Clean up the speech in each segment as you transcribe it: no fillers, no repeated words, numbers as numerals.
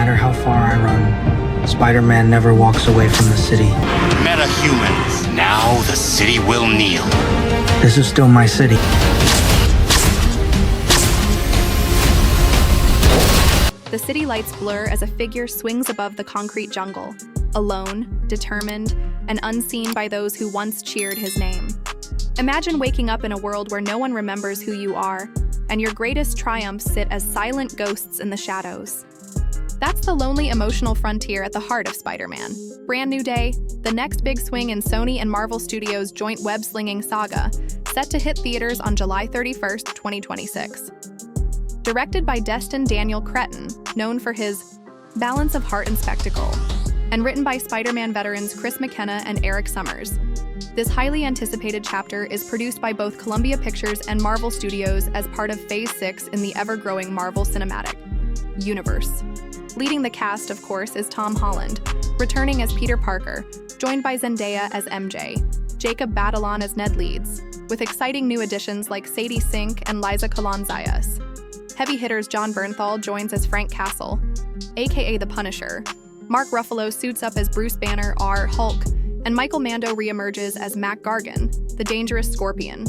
matter how far I run, Spider-Man never walks away from the city. Meta-humans, now the city will kneel. This is still my city. The city lights blur as a figure swings above the concrete jungle, alone, determined, and unseen by those who once cheered his name. Imagine waking up in a world where no one remembers who you are, and your greatest triumphs sit as silent ghosts in the shadows. That's the lonely emotional frontier at the heart of Spider-Man. Brand new day, the next big swing in Sony and Marvel Studios' joint web-slinging saga, set to hit theaters on July 31st, 2026. Directed by Destin Daniel Cretton, known for his balance of heart and spectacle, and written by Spider-Man veterans Chris McKenna and Eric Summers. This highly anticipated chapter is produced by both Columbia Pictures and Marvel Studios as part of Phase 6 in the ever-growing Marvel Cinematic Universe. Leading the cast, of course, is Tom Holland, returning as Peter Parker, joined by Zendaya as MJ, Jacob Batalon as Ned Leeds, with exciting new additions like Sadie Sink and Liza Colon-Zayas. Heavy hitters John Bernthal joins as Frank Castle, aka the Punisher. Mark Ruffalo suits up as Bruce Banner, Hulk, and Michael Mando reemerges as Mac Gargan, the dangerous Scorpion.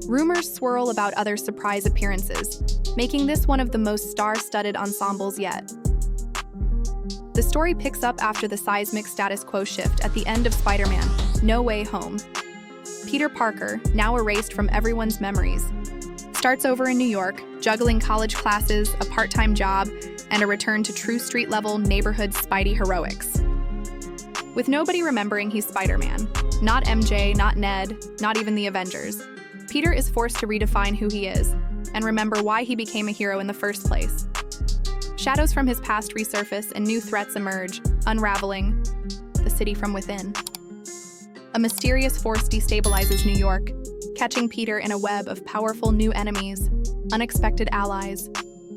Rumors swirl about other surprise appearances, making this one of the most star-studded ensembles yet. The story picks up after the seismic status quo shift at the end of Spider-Man: No Way Home. Peter Parker, now erased from everyone's memories, starts over in New York, juggling college classes, a part-time job, and a return to true street-level neighborhood Spidey heroics. With nobody remembering he's Spider-Man, not MJ, not Ned, not even the Avengers, Peter is forced to redefine who he is and remember why he became a hero in the first place. Shadows from his past resurface and new threats emerge, unraveling the city from within. A mysterious force destabilizes New York, catching Peter in a web of powerful new enemies, unexpected allies,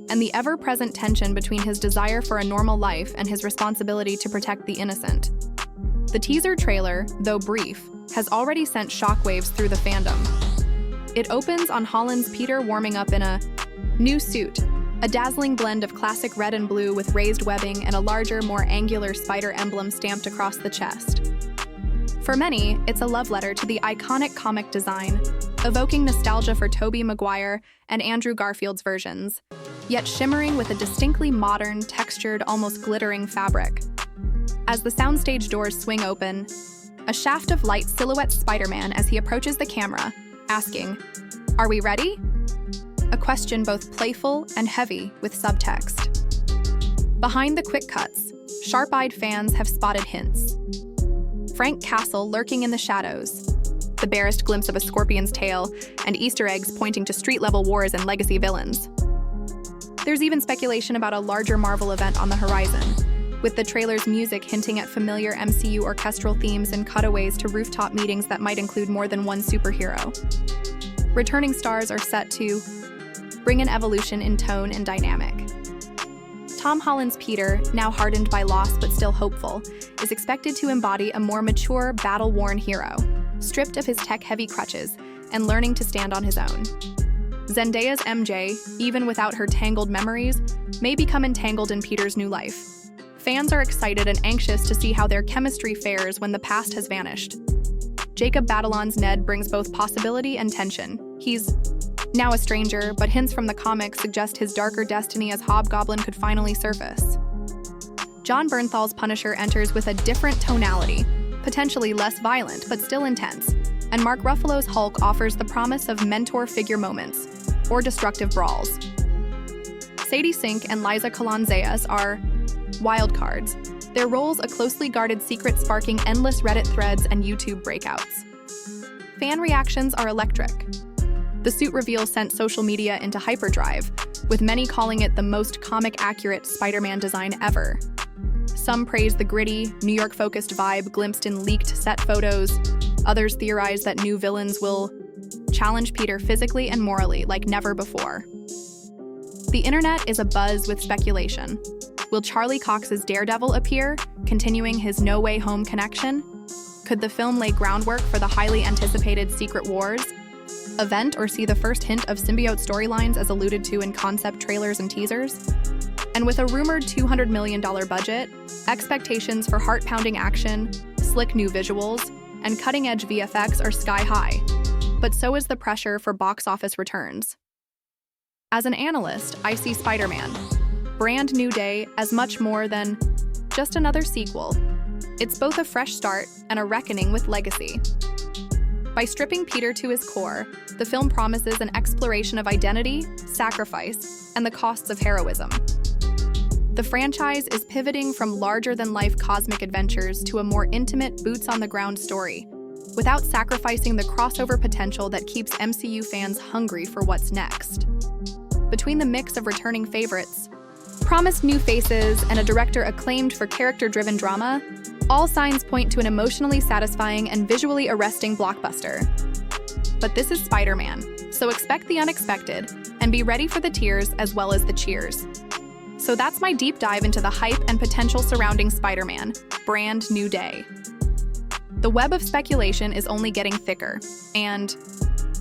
and the ever-present tension between his desire for a normal life and his responsibility to protect the innocent. The teaser trailer, though brief, has already sent shockwaves through the fandom. It opens on Holland's Peter warming up in a new suit, a dazzling blend of classic red and blue with raised webbing and a larger, more angular spider emblem stamped across the chest. For many, it's a love letter to the iconic comic design, evoking nostalgia for Tobey Maguire and Andrew Garfield's versions, yet shimmering with a distinctly modern, textured, almost glittering fabric. As the soundstage doors swing open, a shaft of light silhouettes Spider-Man as he approaches the camera, asking, "Are we ready?" A question both playful and heavy with subtext. Behind the quick cuts, sharp-eyed fans have spotted hints. Frank Castle lurking in the shadows, the barest glimpse of a scorpion's tail, and Easter eggs pointing to street-level wars and legacy villains. There's even speculation about a larger Marvel event on the horizon, with the trailer's music hinting at familiar MCU orchestral themes and cutaways to rooftop meetings that might include more than one superhero. Returning stars are set to bring an evolution in tone and dynamic. Tom Holland's Peter, now hardened by loss but still hopeful, is expected to embody a more mature, battle-worn hero, stripped of his tech-heavy crutches and learning to stand on his own. Zendaya's MJ, even without her tangled memories, may become entangled in Peter's new life. Fans are excited and anxious to see how their chemistry fares when the past has vanished. Jacob Batalon's Ned brings both possibility and tension. He's now a stranger, but hints from the comics suggest his darker destiny as Hobgoblin could finally surface. John Bernthal's Punisher enters with a different tonality, potentially less violent but still intense, and Mark Ruffalo's Hulk offers the promise of mentor figure moments, or destructive brawls. Sadie Sink and Liza Colon-Zayas are wildcards, their roles a closely guarded secret sparking endless Reddit threads and YouTube breakouts. Fan reactions are electric. The suit reveal sent social media into hyperdrive, with many calling it the most comic-accurate Spider-Man design ever. Some praise the gritty, New York-focused vibe glimpsed in leaked set photos. Others theorize that new villains will challenge Peter physically and morally like never before. The internet is abuzz with speculation. Will Charlie Cox's Daredevil appear, continuing his No Way Home connection? Could the film lay groundwork for the highly anticipated Secret Wars event or see the first hint of symbiote storylines as alluded to in concept trailers and teasers? And with a rumored $200 million budget, expectations for heart-pounding action, slick new visuals, and cutting-edge VFX are sky-high. But so is the pressure for box office returns. As an analyst, I see Spider-Man, Brand New Day, as much more than just another sequel. It's both a fresh start and a reckoning with legacy. By stripping Peter to his core, the film promises an exploration of identity, sacrifice, and the costs of heroism. The franchise is pivoting from larger-than-life cosmic adventures to a more intimate, boots-on-the-ground story, without sacrificing the crossover potential that keeps MCU fans hungry for what's next. Between the mix of returning favorites, promised new faces, and a director acclaimed for character-driven drama, all signs point to an emotionally satisfying and visually arresting blockbuster. But this is Spider-Man, so expect the unexpected, and be ready for the tears as well as the cheers. So that's my deep dive into the hype and potential surrounding Spider-Man, Brand New Day. The web of speculation is only getting thicker, and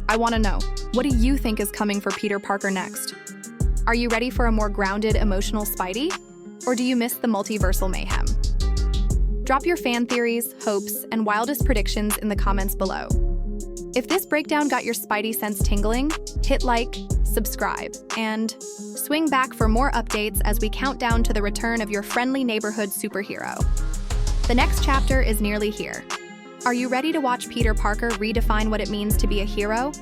I want to know, what do you think is coming for Peter Parker next? Are you ready for a more grounded, emotional Spidey? Or do you miss the multiversal mayhem? Drop your fan theories, hopes, and wildest predictions in the comments below. If this breakdown got your Spidey sense tingling, hit like, subscribe, and swing back for more updates as we count down to the return of your friendly neighborhood superhero. The next chapter is nearly here. Are you ready to watch Peter Parker redefine what it means to be a hero?